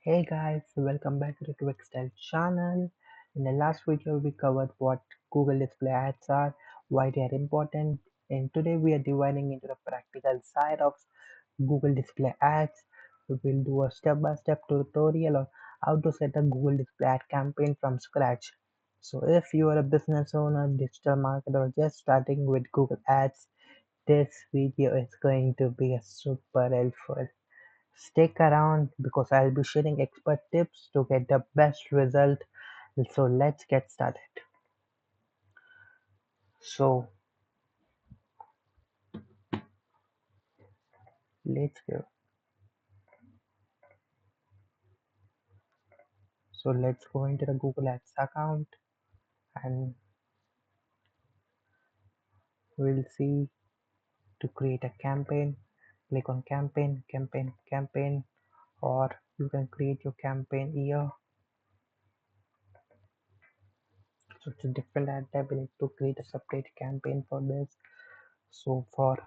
Hey guys, welcome back to the Ruthvik Style channel. In the last video, we covered what Google Display Ads are, why they are important, and today we are dividing into the practical side of Google Display Ads. We will do a step-by-step tutorial on how to set a Google Display Ad campaign from scratch. So if you are a business owner, digital marketer, or just starting with Google Ads, this video is going to be a super helpful. Stick around because I'll be sharing expert tips to get the best result. So let's get started. So let's go. So let's go into the Google Ads account and we'll see to create a campaign. Click on campaign, campaign, campaign, or you can create your campaign here. So it's a different ad type. We need to create a separate campaign for this. So for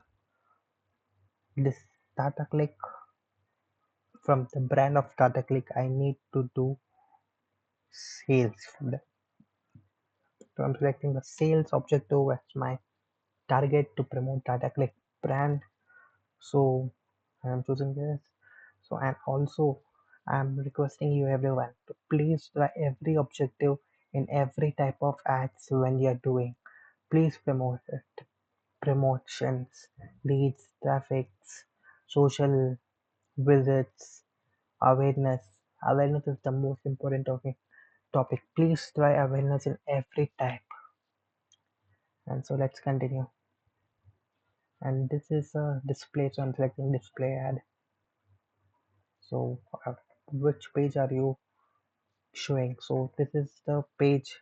this data click from the brand of data click, I need to do sales for the. So I'm selecting the sales objective as my target to promote data click brand. So I'm choosing this. So and also I'm requesting you everyone to please try every objective in every type of ads when you're doing. Please promote it. Promotions, leads, traffics, social visits, awareness. Awareness is the most important topic. Please try awareness in every type. And so let's continue. And this is a display, so I'm selecting display ad. So which page are you showing? So this is the page.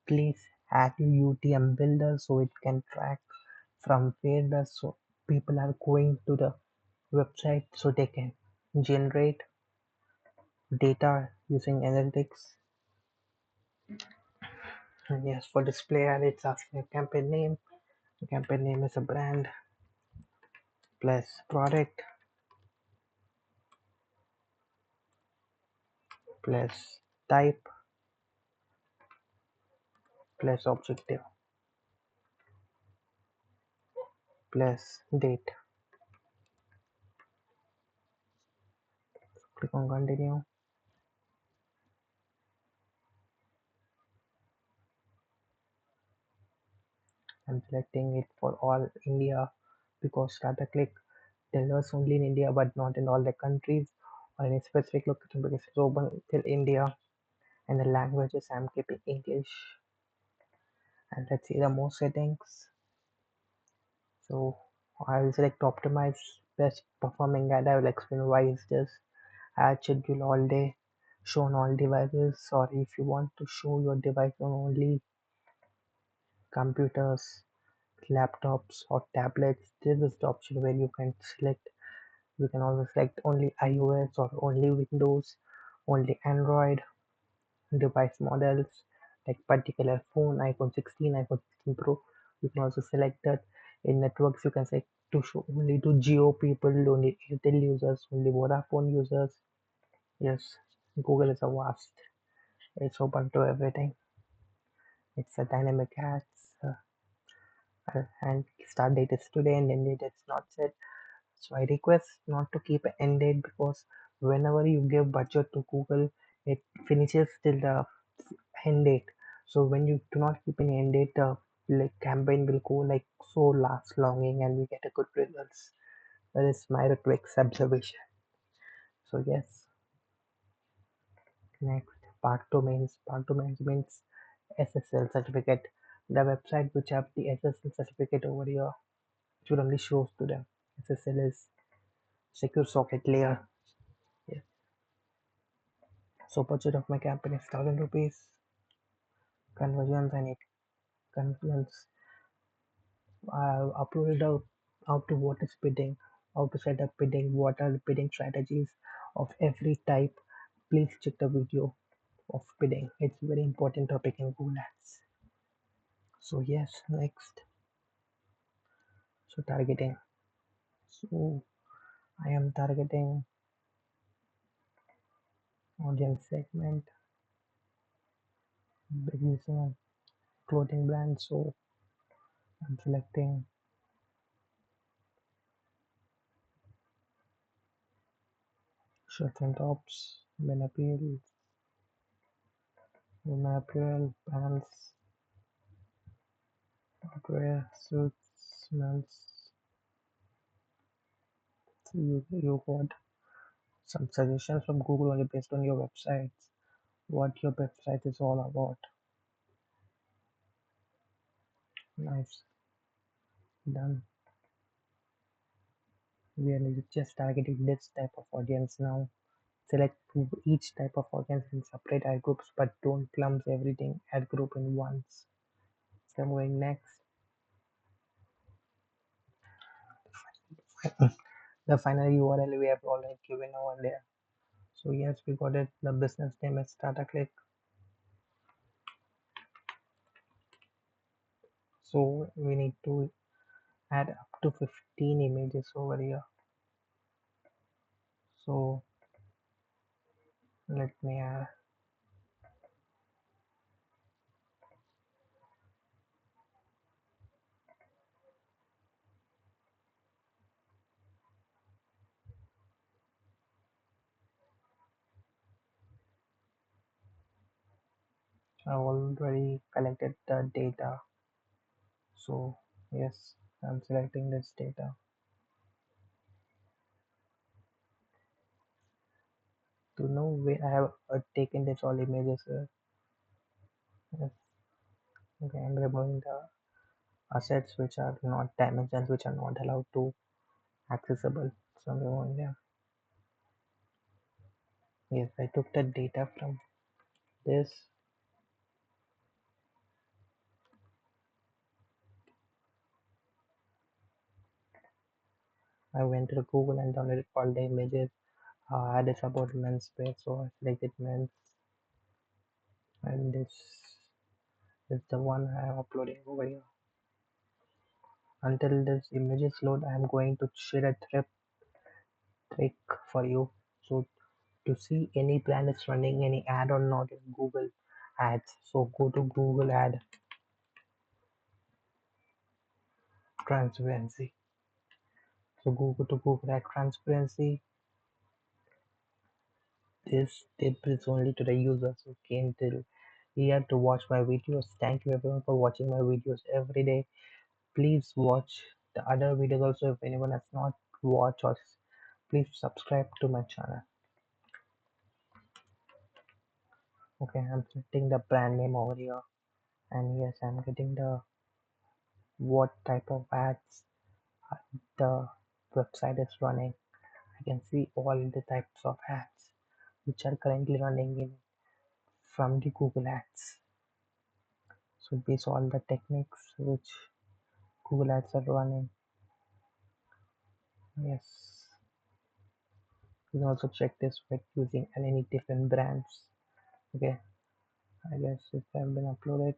Please add UTM builder so it can track from where the so people are going to the website so they can generate data using analytics. And yes, for display ad it's asking a campaign name. The campaign name is a brand plus product plus type plus objective plus date. Click on continue. I'm selecting it for all India because data click delivers only in India but not in all the countries or any specific location because it's open till India, and the languages I'm keeping English. And let's see the more settings. So I will select optimize best performing ad. I will explain why is this. Ad schedule all day, show on all devices, or if you want to show your device on only computers, laptops or tablets, this is the option where you can select. You can also select only iOS or only Windows, only Android device models like particular phone, iPhone 16, iPhone 16 Pro. You can also select that. In networks you can select to show only to Geo people, only Airtel users, only Vodafone users. Yes, Google is a vast. It's open to everything. It's a dynamic ads and start date is today and end date is not set. So I request not to keep an end date because whenever you give budget to Google, it finishes till the end date. So when you do not keep any end date, the like campaign will go like so last longing and we get a good results. That is my Ruthvik's observation. So yes, next part two means SSL certificate. The website which have the SSL certificate over here should only shows to them. SSL is secure socket layer. Yes. So budget of my campaign is 1,000 rupees. Conversions, I need conversions. I uploaded out how to what is bidding, how to set up bidding, what are the bidding strategies of every type. Please check the video of bidding. It's a very important topic in Google Ads. So yes, next. So targeting. So I am targeting audience segment, business, clothing brand. So I'm selecting shirts and tops, men apparel, pants, footwear, suits, men's. So you got some suggestions from Google only based on your websites, what your website is all about. Nice, done. We are just targeting this type of audience now. Select each type of audience in separate ad groups, but don't clump everything ad group in once. So I'm going next. The final URL we have already given over there. So yes, we got it. The business name is Tata Click. So we need to add up to 15 images over here. So let me add. I already collected the data. So yes, I'm selecting this data. To know where I have taken this all images. Yes. Okay, I'm removing the assets which are not dimensions which are not allowed to accessible. So I'm removing them. Yes, I took the data from this. I went to Google and downloaded all the images. Had this about men's wear, so I selected men's, and this is the one I am uploading over here. Until this images load, I am going to share a trick for you. So to see any brand is running any ad or not in Google Ads, so go to Google Ad Transparency. So go to Google Ad Transparency. This tip is only to the users who came till here to watch my videos. Thank you everyone for watching my videos every day. Please watch the other videos also. If anyone has not watched us, please subscribe to my channel. Okay, I'm setting the brand name over here, and yes, I'm getting the what type of ads the website is running. I can see all the types of ads which are currently running in from the Google Ads. So these all the techniques which Google Ads are running. Yes, you can also check this with using any different brands. Okay, I guess it have been uploaded.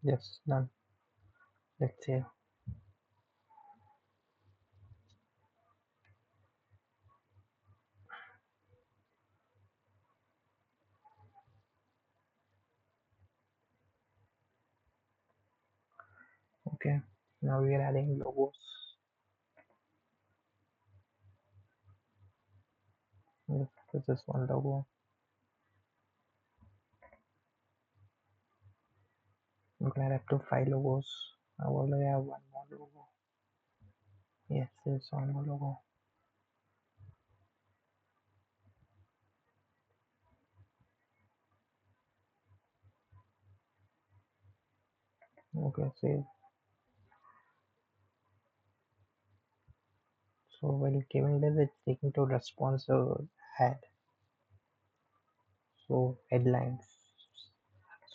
Yes, done. Let's see. Okay, now we are adding logos. Yes, this is one logo. You can add up to 5 logos. I already have one more logo. Yes, there's one more logo. Okay, save. So when it came in this, it's taking to response ad. So headlines.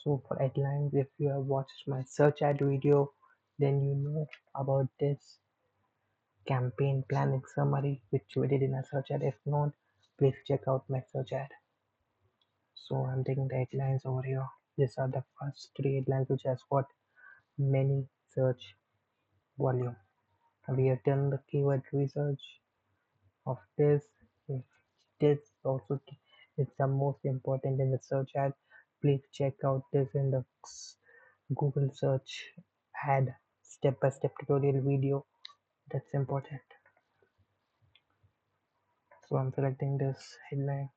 So for headlines, if you have watched my search ad video, then you know about this campaign planning summary which we did in a search ad. If not, please check out my search ad. So I'm taking the headlines over here. These are the first 3 headlines which has got many search volume. We have done the keyword research of this. If this also is the most important in the search ad, please check out this in the Google search ad step-by-step tutorial video. That's important. So I'm selecting this headline.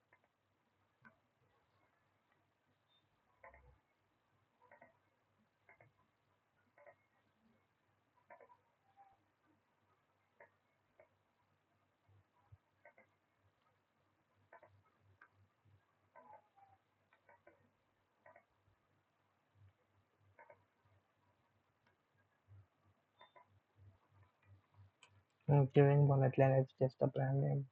I'm giving one headline as just a brand name.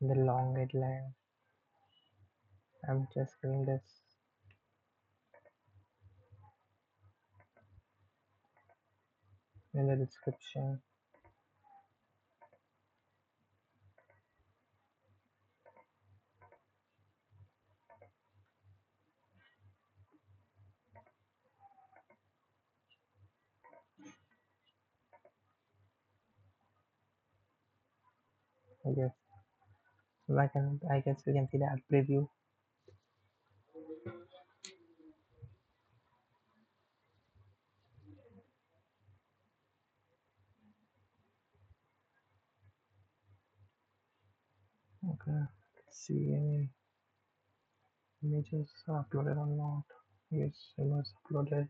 The long headline, I'm just giving this in the description. I guess I guess we can see the ad preview. Okay, let's see any images are uploaded or not. Yes, image uploaded.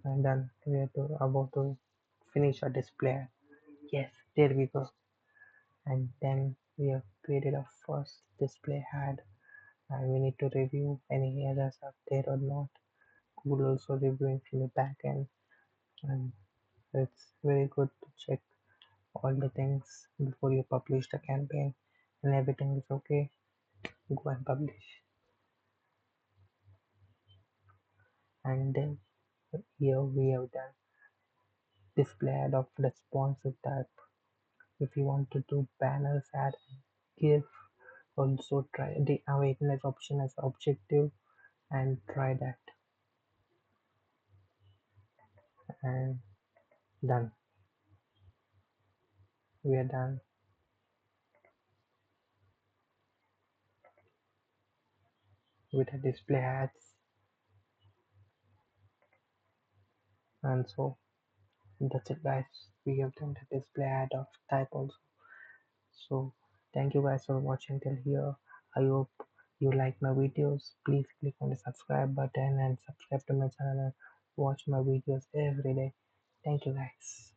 And then we are about to finish our display. Yes, there we go. And then we have created a first display ad, and we need to review any errors are there or not. Google also reviewing from the back end, and it's very good to check all the things before you publish the campaign, and everything is okay. Go and publish. And then here we have done display ad of responsive type. If you want to do banners ad, give also try the awareness option as objective and try that, and done. We are done with the display ads. And so that's it guys, we have done the display ad of type also. So thank you guys for watching till here. I hope you like my videos. Please click on the subscribe button and subscribe to my channel and watch my videos every day. Thank you guys.